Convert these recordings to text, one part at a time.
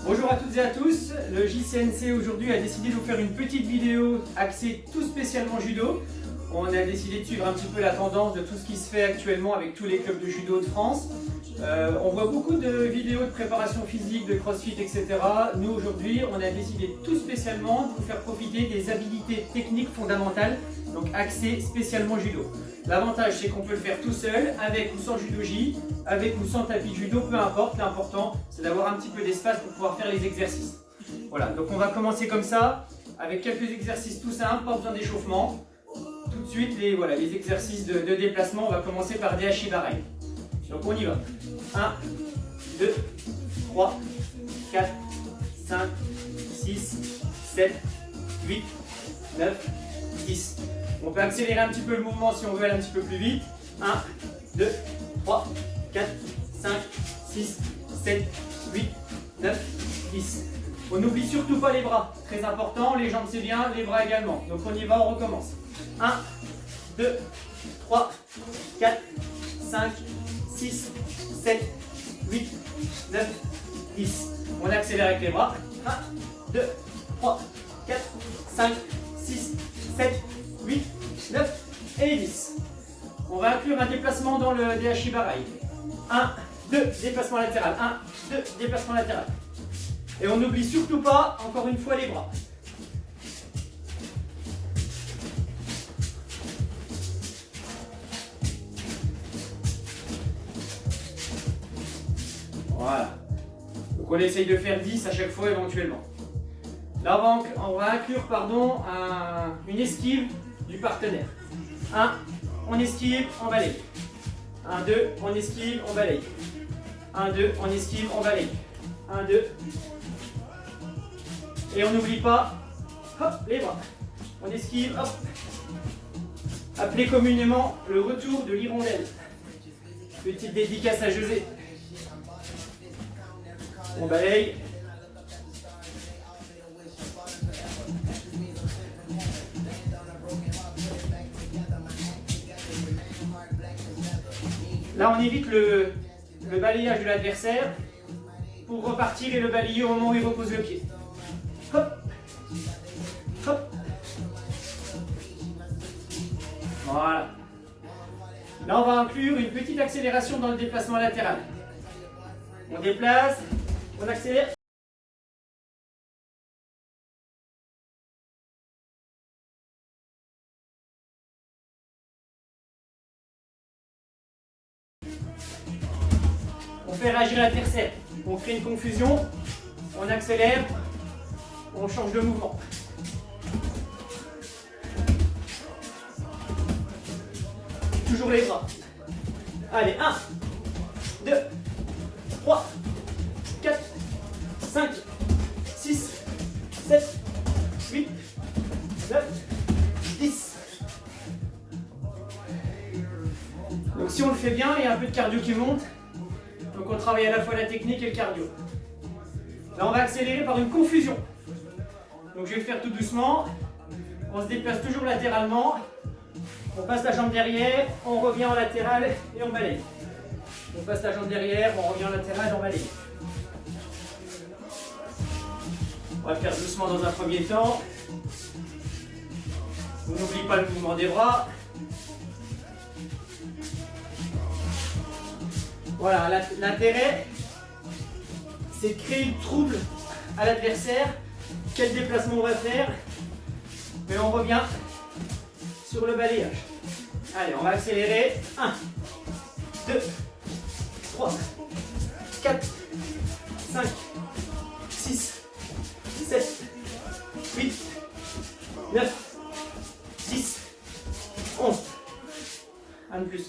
Bonjour à toutes et à tous, le JCNC aujourd'hui a décidé de vous faire une petite vidéo axée tout spécialement judo. On a décidé de suivre un petit peu la tendance de tout ce qui se fait actuellement avec tous les clubs de judo de France. On voit beaucoup de vidéos de préparation physique, de crossfit, etc. Nous aujourd'hui, on a décidé tout spécialement de vous faire profiter des habilités techniques fondamentales, donc axées spécialement judo. L'avantage c'est qu'on peut le faire tout seul, avec ou sans judogi, avec ou sans tapis de judo, peu importe. L'important c'est d'avoir un petit peu d'espace pour pouvoir faire les exercices. Voilà, donc on va commencer comme ça, avec quelques exercices tout simples, pas besoin d'échauffement. Tout de suite, les exercices de déplacement, on va commencer par des Hashibarai. Donc on y va. 1, 2, 3, 4, 5, 6, 7, 8, 9, 10. On peut accélérer un petit peu le mouvement si on veut aller un petit peu plus vite. 1, 2, 3, 4, 5, 6, 7, 8, 9, 10. On n'oublie surtout pas les bras, très important, les jambes c'est bien, les bras également. Donc on y va, on recommence. 1, 2, 3, 4, 5, 6, 7, 8, 9, 10. On accélère avec les bras. 1, 2, 3, 4, 5, 6, 7, 8, 9 et 10. On va inclure un déplacement dans le Hashibarai. 1, 2, déplacement latéral. 1, 2, déplacement latéral. Et on n'oublie surtout pas, encore une fois, les bras. Voilà. Donc on essaye de faire 10 à chaque fois éventuellement. Là on va inclure une esquive du partenaire. 1, on esquive, on balaye. 1, 2, on esquive, on balaye. 1, 2, on esquive, on balaye. 1, 2. Et on n'oublie pas, hop, les bras. On esquive, hop. Appelé communément le retour de l'hirondelle. Petite dédicace à José. On balaye. Là, on évite le balayage de l'adversaire pour repartir et le balayer au moment où il repose le pied. Hop, hop. Voilà. Là, on va inclure une petite accélération dans le déplacement latéral. On déplace, on accélère. On fait réagir l'adversaire. On crée une confusion, on accélère, on change de mouvement. Toujours les bras. Allez, 1, 2, 3, 4, 5, 6, 7, 8, 9, 10. Donc si on le fait bien, il y a un peu de cardio qui monte. Donc on travaille à la fois la technique et le cardio. Là on va accélérer par une confusion. Donc je vais le faire tout doucement. On se déplace toujours latéralement. On passe la jambe derrière, on revient en latéral et on balaye. On passe la jambe derrière, on revient en latéral et on balaye. On va le faire doucement dans un premier temps. On n'oublie pas le mouvement des bras. Voilà, l'intérêt, c'est de créer le trouble à l'adversaire. Quel déplacement on va faire? Mais on revient sur le balayage. Allez, on va accélérer. 1, 2, 3, 4, 5, 6, 7, 8, 9, 10, 11. Un de plus.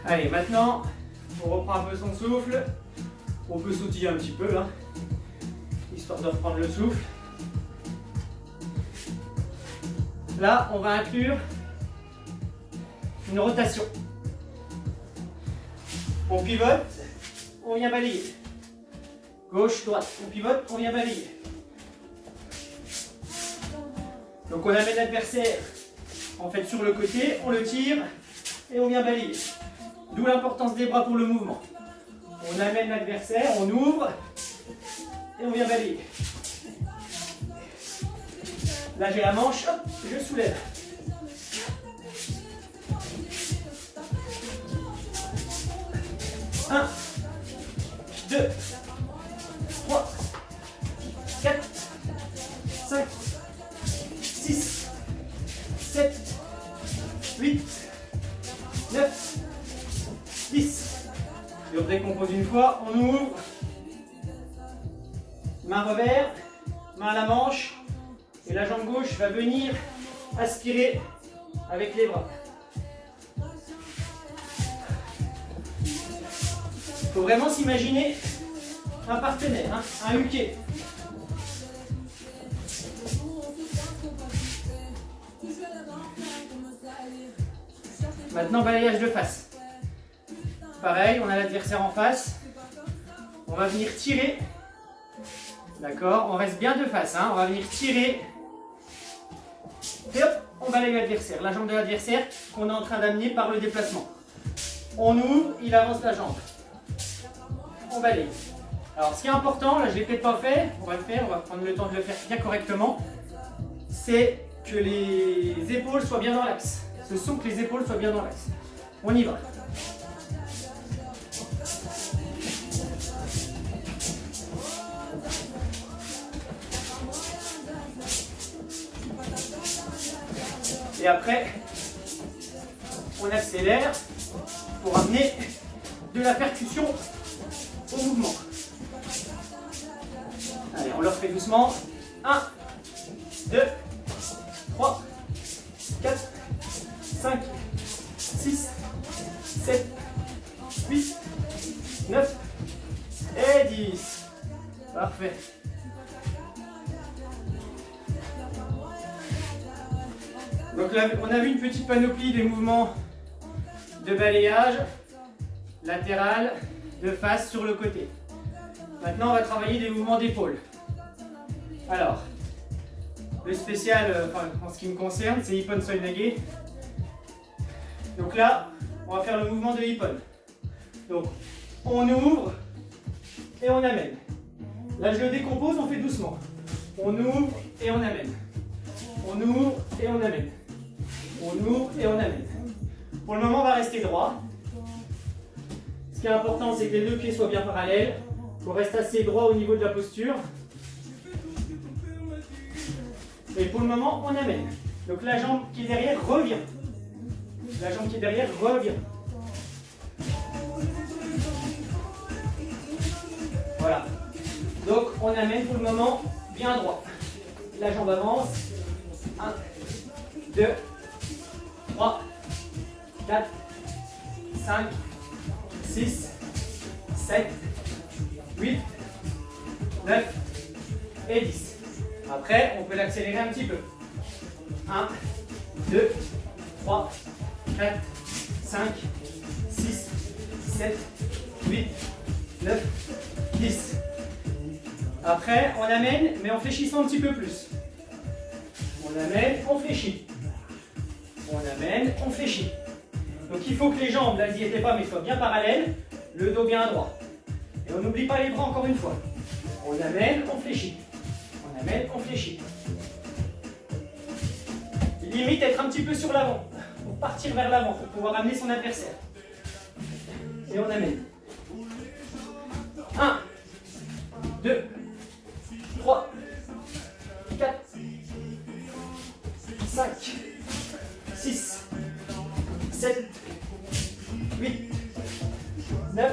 Allez, maintenant, on reprend un peu son souffle. On peut sautiller un petit peu, hein, histoire de reprendre le souffle. Là, on va inclure une rotation. On pivote, on vient balayer. Gauche, droite, on pivote, on vient balayer. Donc on amène l'adversaire en fait sur le côté, on le tire et on vient balayer. D'où l'importance des bras pour le mouvement. On amène l'adversaire, on ouvre et on vient balayer. Là j'ai la manche, hop, je soulève. Un, 2, 3, 4, 5, 6, 7, 8, 9, 10. Et on décompose une fois, on ouvre. Main revers, main à la manche. Et la jambe gauche va venir aspirer avec les bras. Il faut vraiment s'imaginer un partenaire, hein, un huquet. Maintenant, balayage de face. Pareil, on a l'adversaire en face. On va venir tirer. D'accord, on reste bien de face. Hein, on va venir tirer. Et hop, on balaye l'adversaire. La jambe de l'adversaire qu'on est en train d'amener par le déplacement. On ouvre, il avance la jambe. On balaye. Alors, ce qui est important, là je ne l'ai peut-être pas fait, on va le faire, on va prendre le temps de le faire bien correctement. C'est que les épaules soient bien dans l'axe. Ce sont que les épaules soient bien dans l'axe. On y va. Et après, on accélère pour amener de la percussion au mouvement. Allez, on le refait doucement. 1, 2, 3, 4, 5, 6, 7, 8, 9 et 10. Parfait. Donc là, on a vu une petite panoplie des mouvements de balayage, latéral, de face sur le côté. Maintenant, on va travailler des mouvements d'épaule. Alors, le spécial, en ce qui me concerne, c'est Ippon Soinage. Donc là, on va faire le mouvement de Ippon. Donc, on ouvre et on amène. Là, je le décompose, on fait doucement. On ouvre et on amène. On ouvre et on amène. On ouvre et on amène. Pour le moment, on va rester droit. Ce qui est important, c'est que les deux pieds soient bien parallèles. On reste assez droit au niveau de la posture. Et pour le moment, on amène. Donc la jambe qui est derrière revient. La jambe qui est derrière revient. Voilà. Donc on amène pour le moment bien droit. La jambe avance. 1, 2, 3, 4, 5, 6, 7, 8, 9 et 10. Après, on peut l'accélérer un petit peu. 1, 2, 3, 4, 5, 6, 7, 8, 9, 10. Après, on amène, mais en fléchissant un petit peu plus. On amène, on fléchit. On amène, on fléchit. Donc il faut que les jambes, là, elles n'y étaient pas, mais soient bien parallèles, le dos bien droit. Et on n'oublie pas les bras encore une fois. On amène, on fléchit. On amène, on fléchit. Limite être un petit peu sur l'avant, pour partir vers l'avant, pour pouvoir amener son adversaire. Et on amène. 1, 2, 3, 4, 5, 6, 7, 8, 9,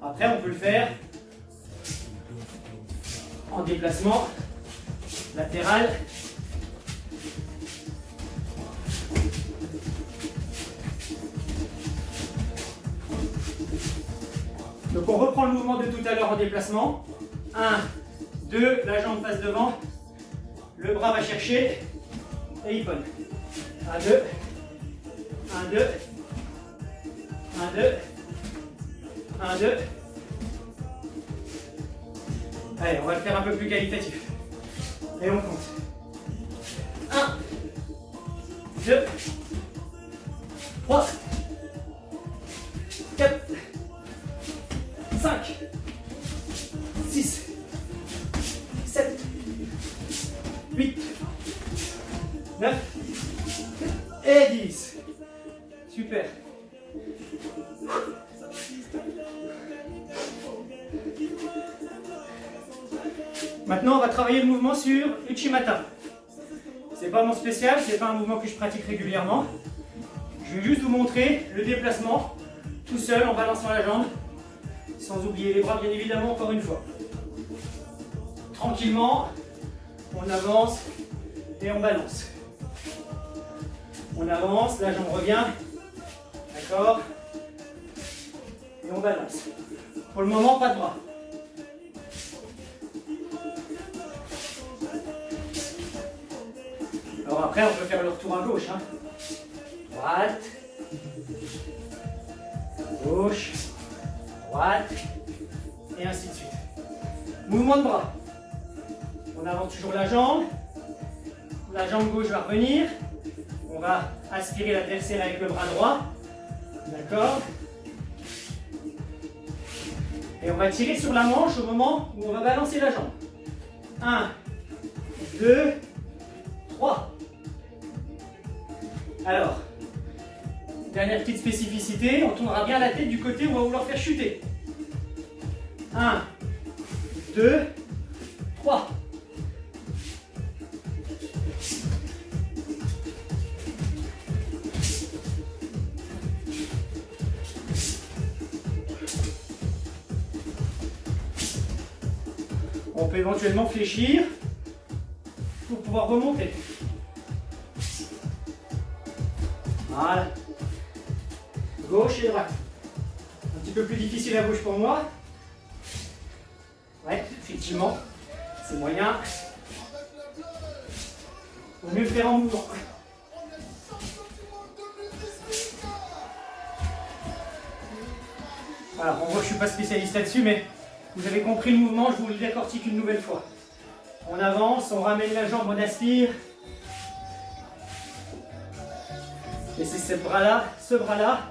Après, on peut le faire en déplacement latéral. Donc on reprend le mouvement de tout à l'heure en déplacement. 1, 2, la jambe passe devant, le bras va chercher et il ponne. 1, 2, 1, 2, 1, 2, 1, 2. Allez, on va le faire un peu plus qualitatif. Et on compte. 1, 2, 3, 4, 5, 6, 7, 8, 9 et 10. Super. Maintenant, on va travailler le mouvement sur Uchimata. C'est pas mon spécial, c'est pas un mouvement que je pratique régulièrement. Je vais juste vous montrer le déplacement tout seul en balançant la jambe, sans oublier les bras bien évidemment encore une fois. Tranquillement, on avance et on balance. On avance, la jambe revient, d'accord? Et on balance. Pour le moment, pas de bras. Alors après, on peut faire le retour à gauche. Hein. Droite, gauche, droite, et ainsi de suite. Mouvement de bras. On avance toujours la jambe gauche va revenir. On va aspirer l'adversaire avec le bras droit. D'accord? Et on va tirer sur la manche au moment où on va balancer la jambe. 1, 2, 3. Alors, dernière petite spécificité, on tournera bien la tête du côté où on va vouloir faire chuter. 1, 2, 3. On peut éventuellement fléchir pour pouvoir remonter. Voilà. Gauche et droite. Un petit peu plus difficile à gauche pour moi. Ouais, effectivement, c'est moyen. Vaut mieux le faire en mouvement. Voilà, on voit que je ne suis pas spécialiste là-dessus, mais vous avez compris le mouvement, je vous le décortique une nouvelle fois. On avance, on ramène la jambe, on aspire. Et c'est ce bras-là,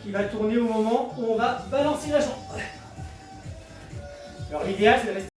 qui va tourner au moment où on va balancer la jambe. Alors l'idéal, c'est de rester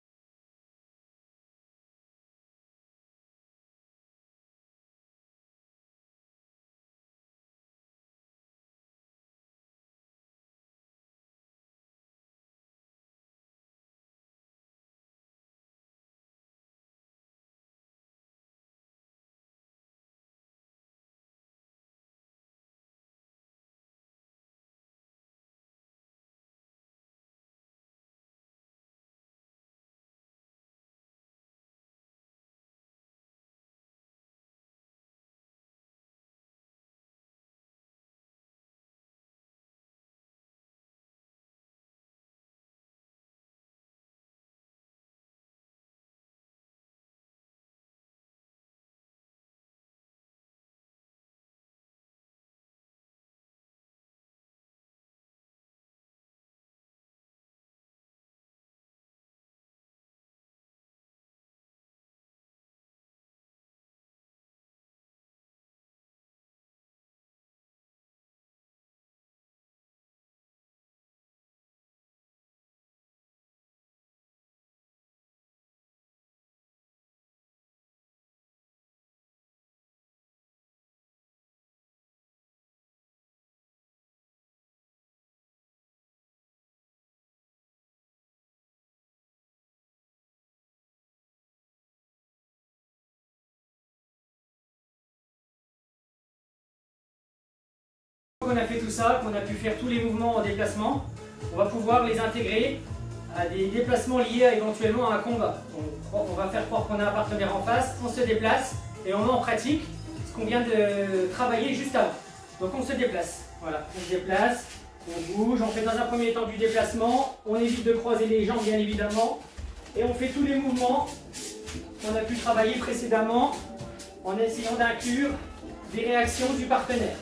On a fait tout ça, qu'on a pu faire tous les mouvements en déplacement, on va pouvoir les intégrer à des déplacements liés à, éventuellement à un combat. On va faire croire qu'on a un partenaire en face, on se déplace et on met en pratique ce qu'on vient de travailler juste avant. Donc on se déplace, voilà, on se déplace, on bouge, on fait dans un premier temps du déplacement, on évite de croiser les jambes bien évidemment, et on fait tous les mouvements qu'on a pu travailler précédemment en essayant d'inclure des réactions du partenaire.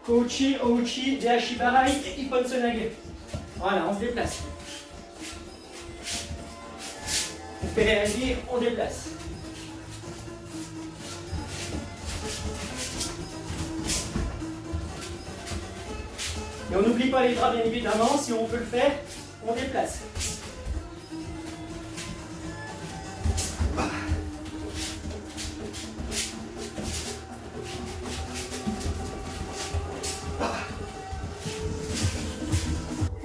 Kouchi, Ouchi, Dehashi Barai et Ippon Sonage. Voilà, on se déplace. On fait réagir, on déplace. Et on n'oublie pas les bras bien évidemment, si on peut le faire, on déplace.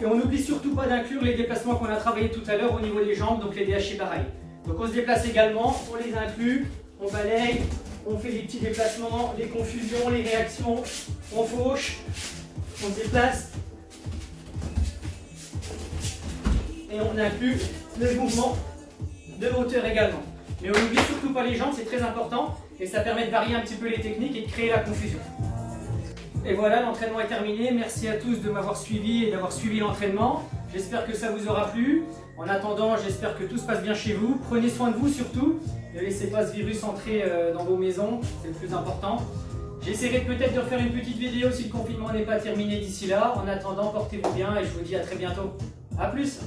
Et on n'oublie surtout pas d'inclure les déplacements qu'on a travaillé tout à l'heure au niveau des jambes, donc les Dehashi Barai. Donc on se déplace également, on les inclut, on balaye, on fait des petits déplacements, les confusions, les réactions, on fauche, on se déplace et on inclut le mouvement de hauteur également. Mais on n'oublie surtout pas les jambes, c'est très important et ça permet de varier un petit peu les techniques et de créer la confusion. Et voilà, l'entraînement est terminé. Merci à tous de m'avoir suivi et d'avoir suivi l'entraînement. J'espère que ça vous aura plu. En attendant, j'espère que tout se passe bien chez vous. Prenez soin de vous surtout. Ne laissez pas ce virus entrer dans vos maisons, c'est le plus important. J'essaierai peut-être de refaire une petite vidéo si le confinement n'est pas terminé d'ici là. En attendant, portez-vous bien et je vous dis à très bientôt. A plus!